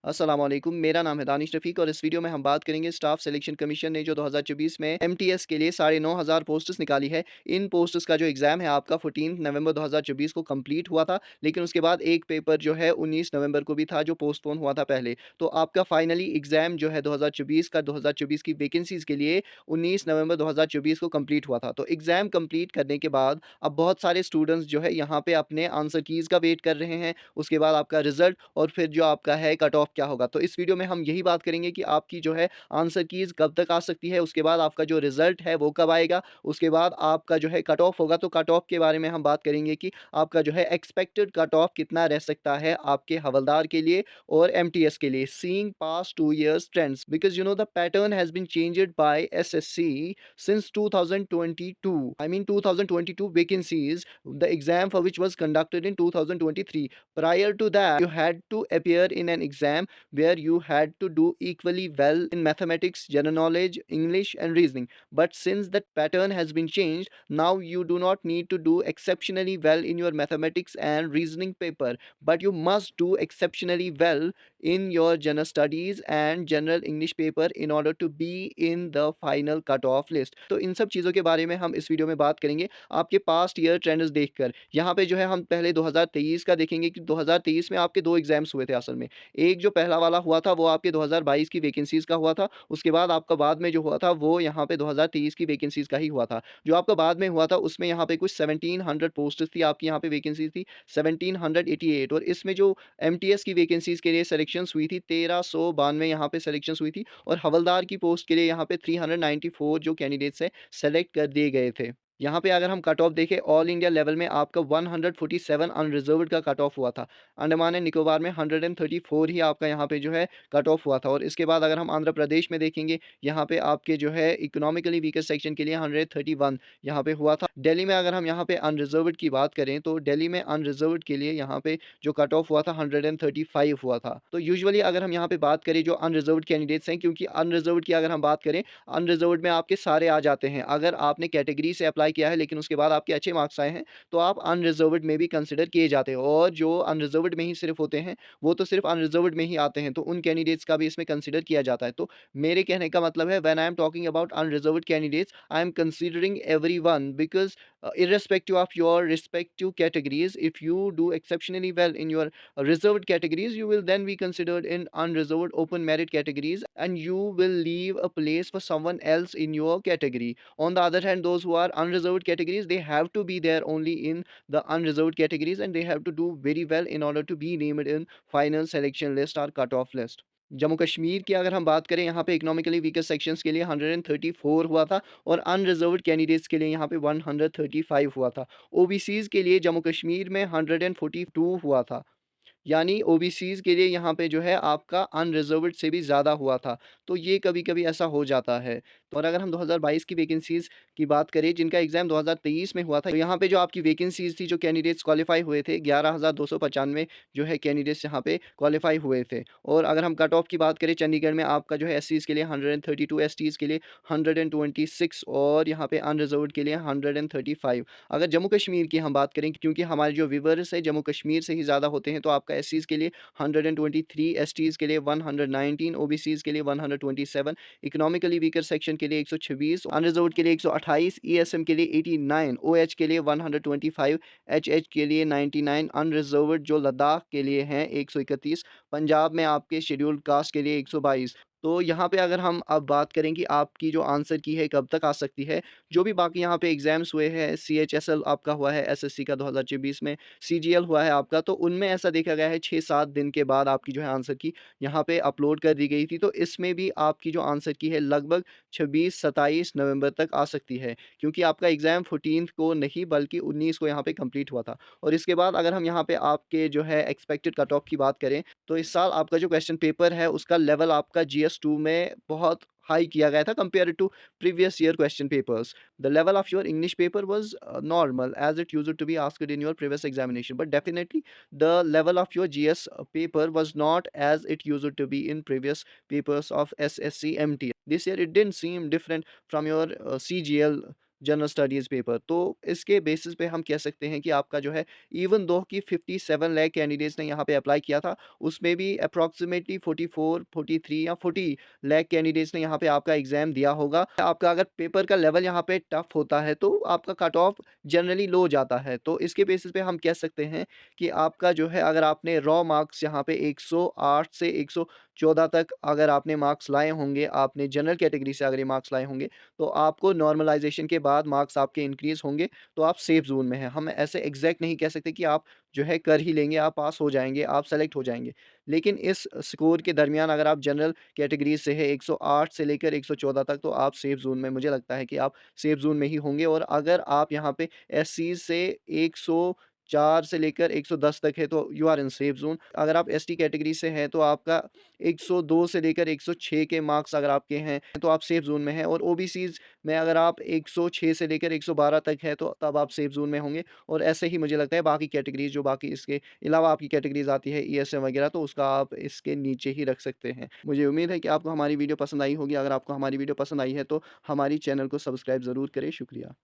अस्सलाम वालेकुम, मेरा नाम है दानिश रफ़ीक और इस वीडियो में हम बात करेंगे स्टाफ सिलेक्शन कमीशन ने जो 2024 में एमटीएस के लिए 9,500 पोस्ट्स निकाली है। इन पोस्ट्स का जो एग्ज़ाम है आपका 14 नवंबर 2024 को कंप्लीट हुआ था, लेकिन उसके बाद एक पेपर जो है 19 नवंबर को भी था जो पोस्टपोन हुआ था पहले। तो आपका फाइनली एग्ज़ाम जो है 2024 की वैकेंसीज़ के लिए 19 नवंबर 2024 को कंप्लीट हुआ था। तो एग्ज़ाम कंप्लीट करने के बाद अब बहुत सारे स्टूडेंट्स जो है यहाँ पे अपने आंसर कीज़ का वेट कर रहे हैं, उसके बाद आपका रिज़ल्ट और फिर जो आपका है कट ऑफ क्या होगा। तो इस वीडियो में हम यही बात करेंगे कि आपकी जो है आंसर कीज़ कब तक आ सकती है, उसके बाद आपका जो रिज़ल्ट है वो कब आएगा, उसके बाद आपका जो है कट ऑफ होगा। तो कट ऑफ के बारे में हम बात करेंगे कि आपका जो है एक्सपेक्टेड कट ऑफ कितना रह सकता है आपके हवलदार के लिए और एमटीएस के लिए। Seeing past 2 years trends because you know the pattern has been changed by SSC since 2022. I mean 2022 vacancies, the exam for which was conducted in 2023. Prior to that, you had to appear in an exam where you had to do equally well in mathematics, general knowledge, English, and reasoning. But since that pattern has been changed, now you do not need to do exceptionally well in your mathematics and reasoning paper, but you must do exceptionally well in your general studies and general English paper in order to be in the final cut off list. तो इन सब चीज़ों के बारे में हम इस video में बात करेंगे आपके पास्ट ईयर ट्रेंड्स देखकर। यहाँ पे जो है हम पहले 2023 का देखेंगे कि 2023 में आपके 2 एग्ज़ाम्स हुए थे असल में। एक जो पहला वाला हुआ था वो आपके 2022 की वैकेंसीज़ का हुआ था, उसके बाद आपका बाद में जो हुआ था वो यहाँ पे 2023 की वैकेंसीज़ का ही हुआ था। जो आपका बाद में हुआ था उसमें यहाँ पे कुछ 1700 पोस्ट्स थी, आपकी यहाँ पे वैकेंसीज़ थी 1788 और इसमें जो एमटीएस की वैकेंसीज़ के लिए सिलेक्शंस हुई थी 1392 यहाँ पे सिलेक्शंस हुई थी और हवलदार की पोस्ट के लिए यहाँ पे 394 जो कैंडिडेट्स हैं सेलेक्ट कर दिए गए थे। यहाँ पे अगर हम कट ऑफ देखें ऑल इंडिया लेवल में आपका 147 अनरिजर्व्ड का कट ऑफ हुआ था। अंडमान एंड निकोबार में 134 ही आपका यहाँ पे जो है कट ऑफ हुआ था और इसके बाद अगर हम आंध्र प्रदेश में देखेंगे यहाँ पे आपके जो है इकोनॉमिकली वीकर सेक्शन के लिए 131 यहाँ पे हुआ था। दिल्ली में अगर हम यहाँ पे अनरिजर्व्ड की बात करें तो दिल्ली में अनरिजर्व्ड के लिए यहाँ पे जो कट ऑफ हुआ था 135 हुआ था। तो यूजुअली अगर हम यहाँ पे बात करें जो अनरिजर्व्ड कैंडिडेट्स हैं, क्योंकि अनरिजर्व्ड की अगर हम बात करें अनरिजर्व्ड में आपके सारे आ जाते हैं। अगर आपने कैटेगरी से अप्लाई किया है लेकिन उसके बाद आपके अच्छे मार्क्स आए हैं तो आप अनरिजर्व्ड में भी कंसिडर किए जाते हो और जो अनरिजर्व्ड में ही सिर्फ होते हैं वो तो सिर्फ अनरिजर्व्ड में ही आते हैं, तो उन कैंडिडेट्स का भी इसमें कंसिडर किया जाता है। तो मेरे कहने का मतलब है when I am talking about unreserved candidates I am considering everyone because irrespective of your respective categories, if you do exceptionally well in your reserved categories, you will then be considered in unreserved open merit categories and you will leave a place for someone else in your category. On the other hand, those who are unreserved categories, they have to be there only in the unreserved categories and they have to do very well in order to be named in final selection list or cut-off list. Jammu Kashmir की अगर हम बात करें यहाँ पे economically weaker sections के लिए 134 हुआ था और अनरिजर्व्ड कैंडिडेट्स के लिए यहाँ पे 135 हुआ था। ओबीसीज़ के लिए जम्मू कश्मीर में 142 हुआ था। यानी ओबीसीज़ के लिए यहाँ पे जो है आपका अनरिज़र्व्ड से भी ज़्यादा हुआ था। तो ये कभी-कभी ऐसा हो जाता है। तो और अगर हम 2022 की वैकेंसीज़ की बात करें जिनका एग्ज़ाम 2023 में हुआ था, तो यहाँ पे जो आपकी वैकेंसीज़ थी, जो कैंडिडेट्स क्वालीफ़ाई हुए थे 11,295 जो है कैंडिडेट्स यहाँ पे क्वालीफ़ाई हुए थे। और अगर हम कट ऑफ की बात करें चंडीगढ़ में आपका जो है एससीज़ के लिए 132, एसटीज़ के लिए 126 और यहाँ पे अनरिज़र्व्ड के लिए 135। अगर जम्मू कश्मीर की हम बात करें, क्योंकि हमारे जो व्यूअर्स हैं जम्मू कश्मीर से ही ज़्यादा होते हैं, तो आपका एससीज़ के लिए 123, एसटीज़ के लिए 119, ओबीसीज़ के लिए 127, इकोनॉमिकली वीकर सेक्शन के लिए 126, अनरिजर्व्ड के लिए 128, ईएसएम के लिए 89, ओएच के लिए 125, एचएच के लिए 99, अनरिजर्व्ड जो लद्दाख के लिए हैं 131, पंजाब में आपके शेड्यूल्ड कास्ट के लिए 122। तो यहाँ पे अगर हम अब बात करें कि आपकी जो आंसर की है कब तक आ सकती है, जो भी बाकी यहाँ पे एग्ज़ाम्स हुए हैं, सीएचएसएल आपका हुआ है एसएससी का 2024 में, सीजीएल हुआ है आपका, तो उनमें ऐसा देखा गया है 6-7 दिन के बाद आपकी जो है आंसर की यहाँ पे अपलोड कर दी गई थी। तो इसमें भी आपकी जो आंसर की है लगभग 26-27 नवंबर तक आ सकती है, क्योंकि आपका एग्ज़ाम 14th को नहीं बल्कि 19 को यहाँ पे कंप्लीट हुआ था। और इसके बाद अगर हम यहाँ पे आपके जो है एक्सपेक्टेड कट ऑफ की बात करें, तो इस साल आपका जो क्वेश्चन पेपर है उसका लेवल आपका जीएस 2 में बहुत हाई किया गया था compare to previous year question papers. The level of your English paper was normal as it used to be asked in your previous examination, but definitely the level of your GS paper was not as it used to be in previous papers of SSC MT. This year it didn't seem different from your CGL general studies paper. तो इसके basis पे हम कह सकते हैं कि आपका जो है इवन दो कि 57 लाख कैंडिडेट्स ने यहाँ पे अप्लाई किया था, उसमें भी अप्रॉक्सिमेटली 44, 43 या 40 लाख कैंडिडेट्स ने यहाँ पे आपका एग्ज़ाम दिया होगा। आपका अगर पेपर का लेवल यहाँ पे टफ होता है तो आपका कट ऑफ जनरली लो जाता है। तो इसके बेसिस पे हम कह सकते हैं कि आपका जो है अगर आपने रॉ मार्क्स यहाँ पे 108 से 114 तक अगर आपने मार्क्स लाए होंगे, आपने जनरल कैटेगरी से अगर ये मार्क्स लाए होंगे, तो आपको नॉर्मलाइज़ेशन के बाद मार्क्स आपके इंक्रीज़ होंगे, तो आप सेफ ज़ोन में हैं। हम ऐसे एग्ज़ैक्ट नहीं कह सकते कि आप जो है कर ही लेंगे, आप पास हो जाएँगे, आप सेलेक्ट हो जाएँगे। लेकिन इस स्कोर के दरमियान अगर आप जनरल कैटेगरी से है 108 से लेकर 114 तक, तो आप सेफ ज़ोन में, मुझे लगता है कि आप सेफ ज़ोन में ही होंगे। और अगर आप यहाँ पे एससीज़ से 104 से लेकर 110 तक है, तो you are in safe zone. अगर आप एसटी कैटेगरी से हैं, तो आपका 102 से लेकर 106 के मार्क्स अगर आपके हैं, तो आप सेफ ज़ोन में हैं। और ओबीसीज़ में अगर आप 106 से लेकर 112 तक है, तो तब आप सेफ ज़ोन में होंगे। और ऐसे ही मुझे लगता है बाकी कैटेगरीज़, जो बाकी इसके अलावा आपकी कैटेगरीज़ आती है ईएसएम वगैरह, तो उसका आप इसके नीचे ही रख सकते हैं। मुझे उम्मीद है कि आपको हमारी वीडियो पसंद आई होगी। अगर आपको हमारी वीडियो पसंद आई है, तो हमारी चैनल को सब्सक्राइब ज़रूर करें। शुक्रिया।